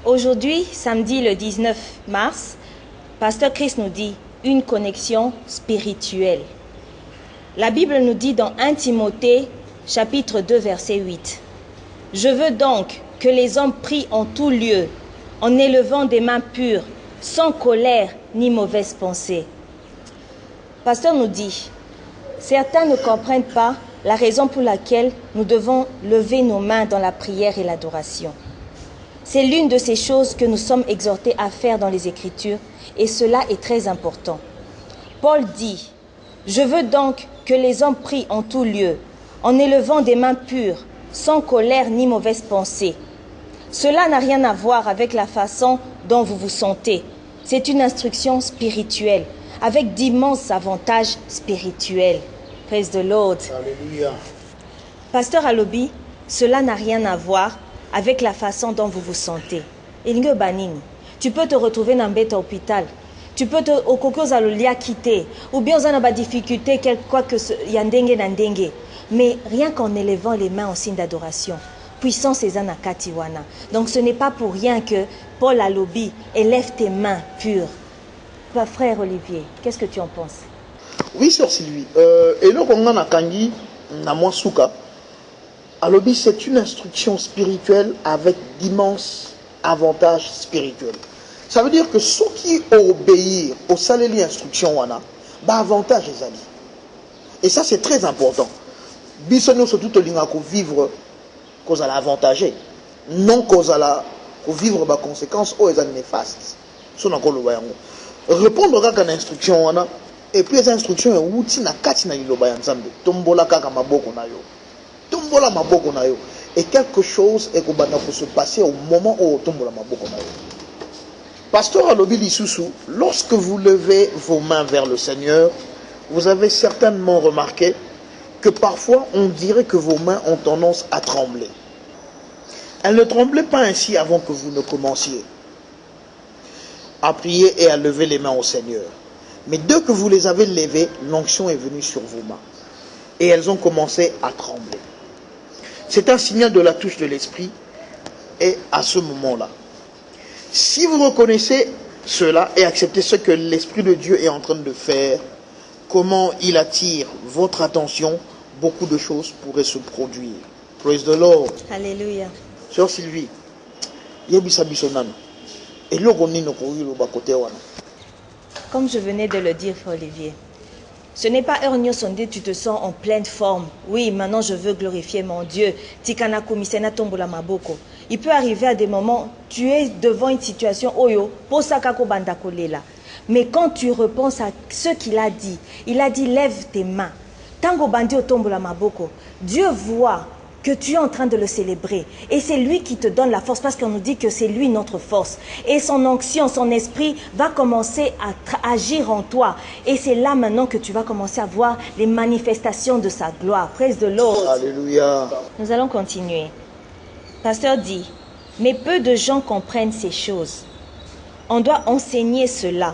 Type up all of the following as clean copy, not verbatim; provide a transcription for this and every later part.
Aujourd'hui, samedi le 19 mars, Pasteur Chris nous dit une connexion spirituelle. La Bible nous dit dans 1 Timothée, chapitre 2, verset 8. « Je veux donc que les hommes prient en tout lieu, en élevant des mains pures, sans colère ni mauvaise pensée. » Pasteur nous dit, certains ne comprennent pas la raison pour laquelle nous devons lever nos mains dans la prière et l'adoration. C'est l'une de ces choses que nous sommes exhortés à faire dans les Écritures et cela est très important. Paul dit, « Je veux donc que les hommes prient en tout lieu, en élevant des mains pures, sans colère ni mauvaise pensée. » Cela n'a rien à voir avec la façon dont vous vous sentez. C'est une instruction spirituelle, avec d'immenses avantages spirituels. Praise the Lord. Alléluia. Pasteur Alobi, cela n'a rien à voir avec la façon dont vous vous sentez. Tu peux te retrouver dans un hôpital. Tu peux te quitter. Ou bien on a des difficultés, quoi que ce soit. Mais rien qu'en élevant les mains en signe d'adoration. Puissance est Katiwana. Donc ce n'est pas pour rien que Paul Alobi élève tes mains pures. Frère Olivier, qu'est-ce que tu en penses? Oui, sœur Sylvie. Et là, on a Kangi, Namwasuka. Alobi, c'est une instruction spirituelle avec d'immenses avantages spirituels. Ça veut dire que ceux qui obéissent au saléli instruction, bah avantage les amis. Et ça, c'est très important. Bisogno surtout vivre cause à l'avantager, non cause à la vivre les conséquences ou les néfastes. Répondre à l'instruction, et puis les instructions, outil na kati na liloba ya nzambe, tombola kaka maboko na yo. Tombola maboko na yo. Et quelque chose est pour se passer au moment où tombola maboko na yo. Pasteur Alobi Lisusu, lorsque vous levez vos mains vers le Seigneur, vous avez certainement remarqué que parfois on dirait que vos mains ont tendance à trembler. Elles ne tremblaient pas ainsi avant que vous ne commenciez à prier et à lever les mains au Seigneur. Mais dès que vous les avez levées, l'onction est venue sur vos mains. Et elles ont commencé à trembler. C'est un signal de la touche de l'Esprit. Et à ce moment-là, si vous reconnaissez cela et acceptez ce que l'Esprit de Dieu est en train de faire, comment il attire votre attention, beaucoup de choses pourraient se produire. Praise the Lord. Alléluia. Sœur Sylvie, yebisa bisonano. Et là, on est dans le côté. Comme je venais de le dire, Olivier, ce n'est pas Ernio Sondé, tu te sens en pleine forme. Oui, maintenant je veux glorifier mon Dieu. Il peut arriver à des moments, tu es devant une situation, mais quand tu repenses à ce qu'il a dit, il a dit lève tes mains. Tango bandi otombola maboko. Dieu voit que tu es en train de le célébrer. Et c'est lui qui te donne la force parce qu'on nous dit que c'est lui notre force. Et son onction, son esprit va commencer à agir en toi. Et c'est là maintenant que tu vas commencer à voir les manifestations de sa gloire. Praise the Lord. Alléluia. Nous allons continuer. Pasteur dit, mais peu de gens comprennent ces choses. On doit enseigner cela.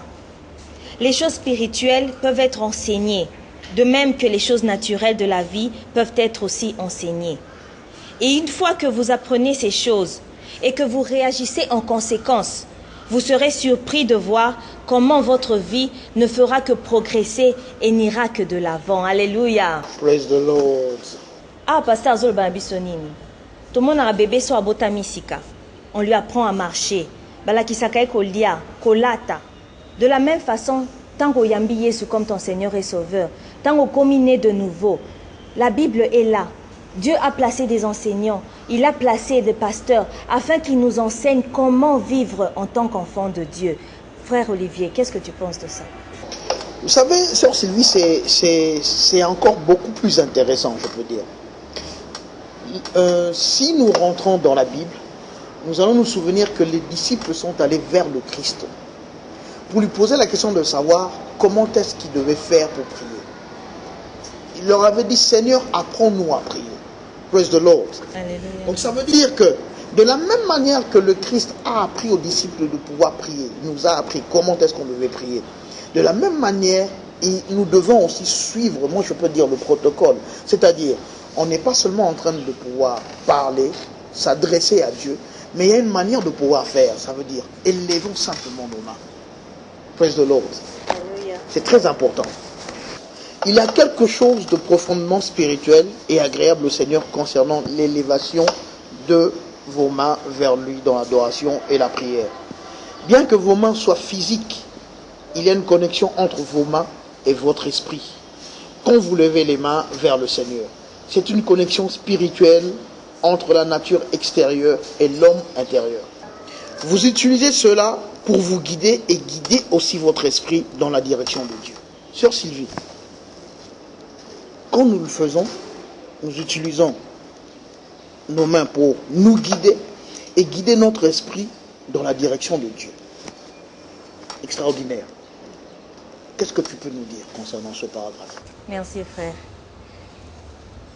Les choses spirituelles peuvent être enseignées, de même que les choses naturelles de la vie peuvent être aussi enseignées. Et une fois que vous apprenez ces choses et que vous réagissez en conséquence, vous serez surpris de voir comment votre vie ne fera que progresser et n'ira que de l'avant. Alléluia. Praise the Lord. Ah, pasteur Zolba Bissonini. Tout le monde a un bébé sur Abota Misika. On lui apprend à marcher. Balakisakae kolia, kolata. De la même façon, tant qu'on yambi Yesu comme ton Seigneur et Sauveur, tant qu'on combiné de nouveau, la Bible est là. Dieu a placé des enseignants, il a placé des pasteurs afin qu'ils nous enseignent comment vivre en tant qu'enfant de Dieu. Frère Olivier, qu'est-ce que tu penses de ça? Vous savez, sœur Sylvie, c'est encore beaucoup plus intéressant, je peux dire. Si nous rentrons dans la Bible, nous allons nous souvenir que les disciples sont allés vers le Christ pour lui poser la question de savoir comment est-ce qu'ils devaient faire pour prier. Il leur avait dit, Seigneur, apprends-nous à prier. Praise the Lord. Alléluia. Donc ça veut dire que de la même manière que le Christ a appris aux disciples de pouvoir prier, il nous a appris comment est-ce qu'on devait prier. De la même manière, nous devons aussi suivre, moi je peux dire, le protocole. C'est-à-dire, on n'est pas seulement en train de pouvoir parler, s'adresser à Dieu, Mais il y a une manière de pouvoir faire, ça veut dire élevons simplement nos mains. Praise the Lord. C'est très important. Il y a quelque chose de profondément spirituel et agréable au Seigneur concernant l'élévation de vos mains vers lui dans l'adoration et la prière. Bien que vos mains soient physiques, il y a une connexion entre vos mains et votre esprit. Quand vous levez les mains vers le Seigneur, c'est une connexion spirituelle entre la nature extérieure et l'homme intérieur. Vous utilisez cela pour vous guider et guider aussi votre esprit dans la direction de Dieu. Sœur Sylvie, quand nous le faisons, nous utilisons nos mains pour nous guider et guider notre esprit dans la direction de Dieu. Extraordinaire. Qu'est-ce que tu peux nous dire concernant ce paragraphe? Merci frère.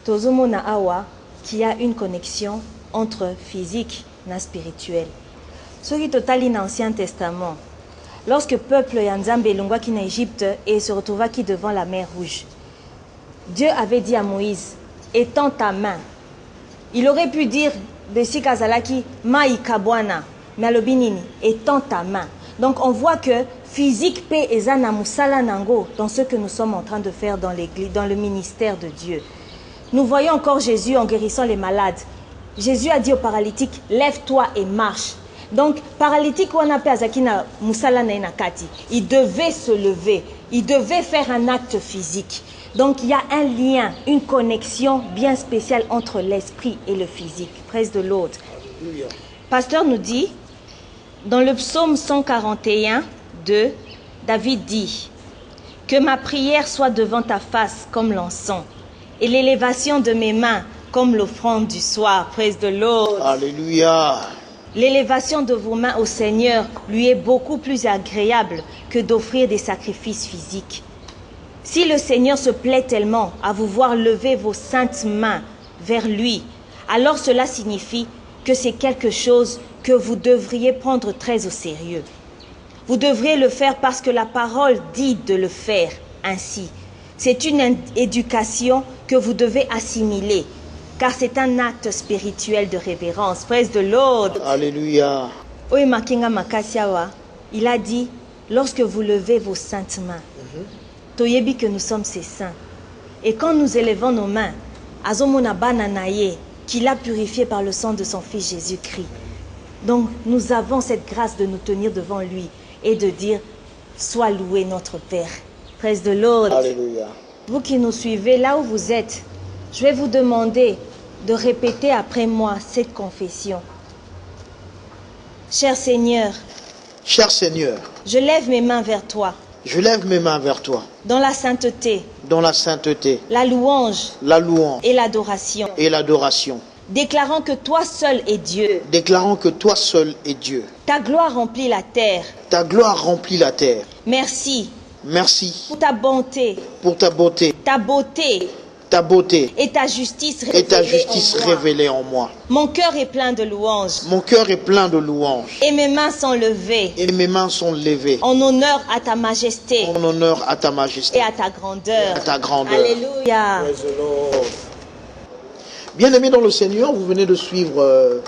Tozomona awa qui a une connexion entre physique et spirituel. Ce qui totali dans l'Ancien Testament, lorsque le peuple Yanzambe longwa qui en Égypte et se retrouva qui devant la mer Rouge, Dieu avait dit à Moïse, étends ta main. Il aurait pu dire de Sikazalaki, Maïkabwana, mais alobinini, étends ta main. Donc on voit que physique paix et zana musala nango dans ce que nous sommes en train de faire dans l'église, dans le ministère de Dieu. Nous voyons encore Jésus en guérissant les malades. Jésus a dit aux paralytiques, lève-toi et marche. Donc, paralytique, il devait se lever, il devait faire un acte physique. Donc, il y a un lien, une connexion bien spéciale entre l'esprit et le physique. Praise the Lord. Pasteur nous dit, dans le psaume 141, 2, David dit, que ma prière soit devant ta face comme l'encens, et l'élévation de mes mains comme l'offrande du soir. Praise the Lord. Alléluia. L'élévation de vos mains au Seigneur lui est beaucoup plus agréable que d'offrir des sacrifices physiques. Si le Seigneur se plaît tellement à vous voir lever vos saintes mains vers lui, alors cela signifie que c'est quelque chose que vous devriez prendre très au sérieux. Vous devriez le faire parce que la parole dit de le faire ainsi. C'est une éducation que vous devez assimiler, car c'est un acte spirituel de révérence. Praise the Lord. Alléluia. Oye Makinga Makasiawa, il a dit, lorsque vous levez vos saintes mains, toyebi que nous sommes ses saints. Et quand nous élevons nos mains, azomona bananaye, qu'il a purifié par le sang de son Fils Jésus-Christ. Donc nous avons cette grâce de nous tenir devant lui et de dire, sois loué notre Père. Praise the Lord. Alléluia. Vous qui nous suivez là où vous êtes, je vais vous demander de répéter après moi cette confession. Cher Seigneur, je lève mes mains vers toi. Je lève mes mains vers toi. Dans la sainteté. Dans la sainteté. La louange. La louange. Et l'adoration. Et l'adoration. Déclarant que toi seul es Dieu. Déclarant que toi seul es Dieu. Ta gloire remplit la terre. Ta gloire remplit la terre. Merci. Merci. Pour ta bonté. Pour ta beauté. Ta beauté. Ta beauté et ta justice révélée en moi. Mon cœur est plein de louanges. Mon cœur est plein de louanges. Et mes mains sont levées. Et mes mains sont levées. En honneur à ta majesté. En honneur à ta majesté. Et à ta grandeur. À ta grandeur. Alléluia. Bien-aimés dans le Seigneur, vous venez de suivre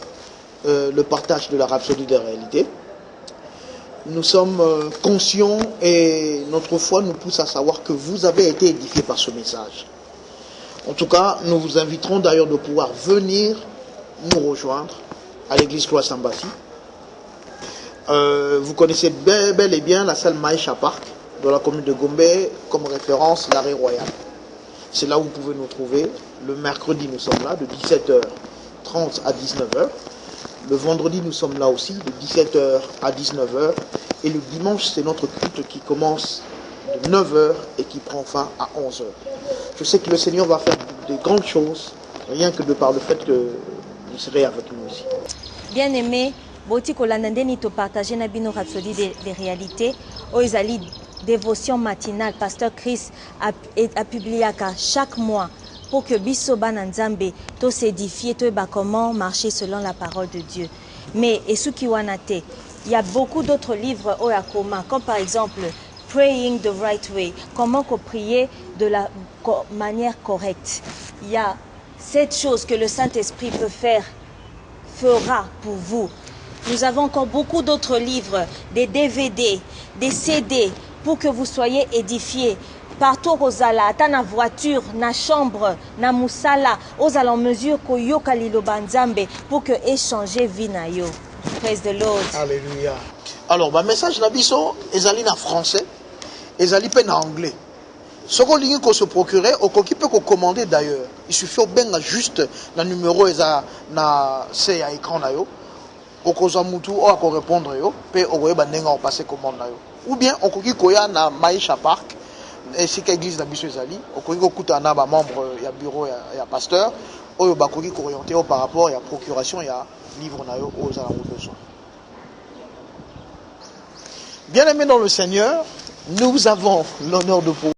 le partage de la rhapsodie de réalité. Nous sommes conscients et notre foi nous pousse à savoir que vous avez été édifiés par ce message. En tout cas, nous vous inviterons d'ailleurs de pouvoir venir nous rejoindre à l'église Cloître Sambasi. Vous connaissez bel et bien la salle Maïcha Park dans la commune de Gombe, comme référence l'arrêt royal. C'est là où vous pouvez nous trouver. Le mercredi, nous sommes là de 17h30 à 19h. Le vendredi, nous sommes là aussi de 17h à 19h. Et le dimanche, c'est notre culte qui commence de 9h et qui prend fin à 11h. Je sais que le Seigneur va faire de grandes choses, rien que de par le fait que vous serez avec nous ici. Bien-aimé, Boti Kolandeni te partager na bino rhapsodie des réalités. Oizali dévotion matinale, Pasteur Chris a publié chaque mois pour que biso bananzambe to s'édifier, to ba comment marcher selon la parole de Dieu. Mais et ce qui wanate, il y a beaucoup d'autres livres au Yakoma, comme par exemple Praying the Right Way, comment prier de la manière correcte. Il y a cette chose que le Saint-Esprit peut faire fera pour vous. Nous avons encore beaucoup d'autres livres, des DVD, des CD, pour que vous soyez édifiés. Partout ozala, ata na voiture, na chambre, na musala, ozala en mesure ko yoka liloba nzambe pour que échanger vie na yo. Praise the Lord. Alléluia. Alors, le message na biso ezali na français, ezali pe na anglais. Ce qu'on dit qu'on se procurer, au qui peut commander d'ailleurs. Il suffit au ben juste le numéro eza na c'est à écran na yo. Au koza mutu o ako répondre yo, pe o goye bandenga o passer commande na yo. Ou bien on koki koya na Maisha Park, et si l'église na biso ezali, o koki kokuta na ba membre ya bureau ya pasteur, oyo ba koki ko orienter par rapport ya procuration ya livre na yo aux alentours besoin. Bien-aimés dans le Seigneur, nous avons l'honneur de pouvoir